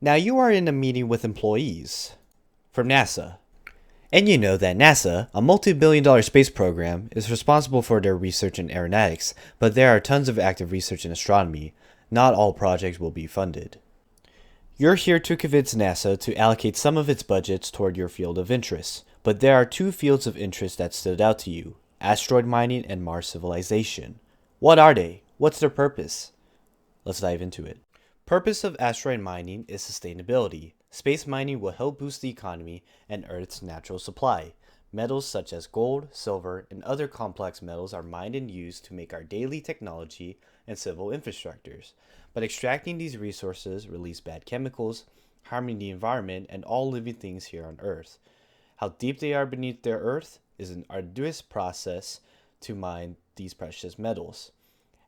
Now you are in a meeting with employees from NASA, and you know that NASA, a multi-billion-dollar space program, is responsible for their research in aeronautics, but there are tons of active research in astronomy. Not all projects will be funded. You're here to convince NASA to allocate some of its budgets toward your field of interest, but there are two fields of interest that stood out to you: asteroid mining and Mars civilization. What are they? What's their purpose? Let's dive into it. Purpose of asteroid mining is sustainability. Space mining will help boost the economy and Earth's natural supply. Metals such as gold, silver, and other complex metals are mined and used to make our daily technology and civil infrastructures. But extracting these resources release bad chemicals, harming the environment and all living things here on Earth. How deep they are beneath the Earth is an arduous process to mine these precious metals.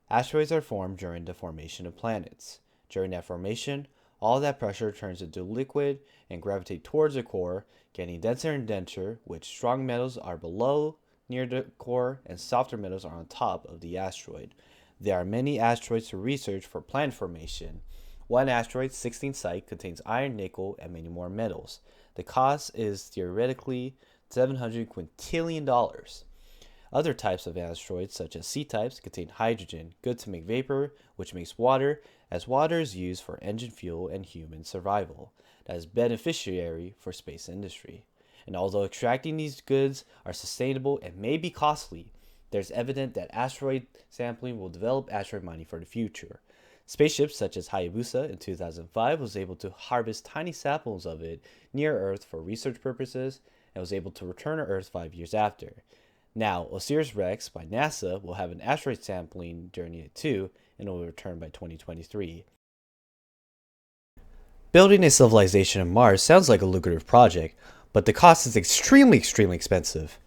Asteroids are formed during the formation of planets. During that formation, all that pressure turns into liquid and gravitate towards the core, getting denser and denser, which strong metals are below near the core and softer metals are on top of the asteroid. There are many asteroids to research for planet formation. One asteroid, 16th Site, contains iron, nickel, and many more metals. The cost is theoretically $700 quintillion. Other types of asteroids, such as C-types, contain hydrogen, good to make vapor, which makes water, as water is used for engine fuel and human survival. That is beneficiary for space industry. And although extracting these goods are sustainable and may be costly, there's evidence that asteroid sampling will develop asteroid mining for the future. Spaceships such as Hayabusa in 2005 was able to harvest tiny samples of it near Earth for research purposes and was able to return to Earth 5 years after. Now, OSIRIS-REx by NASA will have an asteroid sampling during it too, and it will return by 2023. Building a civilization on Mars sounds like a lucrative project, but the cost is extremely expensive.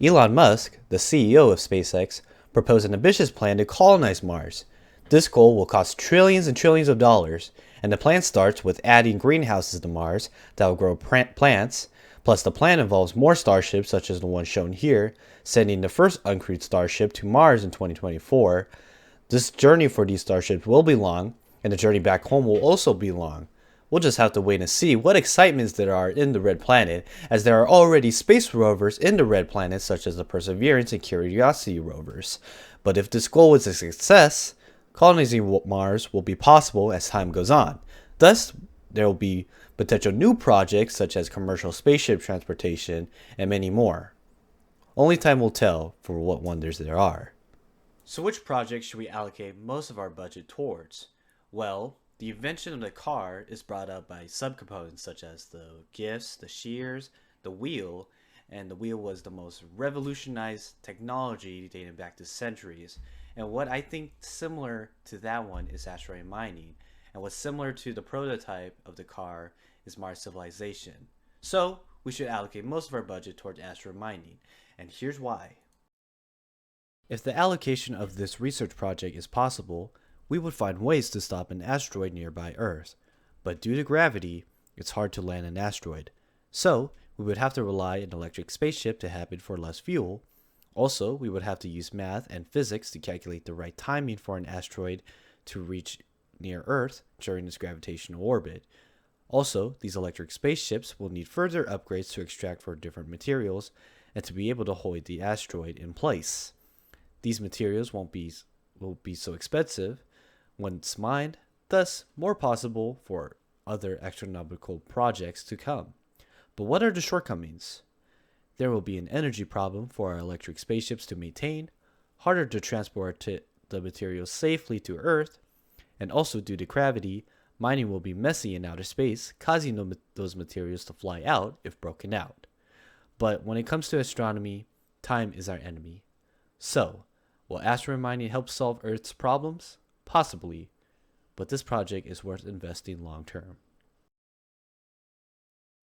Elon Musk, the CEO of SpaceX, proposed an ambitious plan to colonize Mars. This goal will cost trillions and trillions of dollars, and the plan starts with adding greenhouses to Mars that will grow plants. Plus, the plan involves more starships, such as the one shown here, sending the first uncrewed starship to Mars in 2024. This journey for these starships will be long, and the journey back home will also be long. We'll just have to wait and see what excitements there are in the Red Planet, as there are already space rovers in the Red Planet, such as the Perseverance and Curiosity rovers. But if this goal is a success, colonizing Mars will be possible as time goes on. Thus, there will be potential new projects such as commercial spaceship transportation and many more. Only time will tell for what wonders there are. So which projects should we allocate most of our budget towards? Well, the invention of the car is brought up by subcomponents such as the gifts, the shears, the wheel, and the wheel was the most revolutionized technology dating back to centuries. And what I think similar to that one is asteroid mining. And what's similar to the prototype of the car is Mars civilization. So we should allocate most of our budget toward asteroid mining, and here's why. If the allocation of this research project is possible, we would find ways to stop an asteroid nearby Earth. But due to gravity, it's hard to land an asteroid. So we would have to rely on an electric spaceship to happen for less fuel. Also, we would have to use math and physics to calculate the right timing for an asteroid to reach near Earth during its gravitational orbit. Also, these electric spaceships will need further upgrades to extract for different materials and to be able to hold the asteroid in place. These materials will be so expensive once mined, thus more possible for other astronomical projects to come. But what are the shortcomings? There will be an energy problem for our electric spaceships to maintain, harder to transport the materials safely to Earth, and also due to gravity, mining will be messy in outer space, causing those materials to fly out if broken out. But when it comes to astronomy, time is our enemy. So, will asteroid mining help solve Earth's problems? Possibly, but this project is worth investing long term.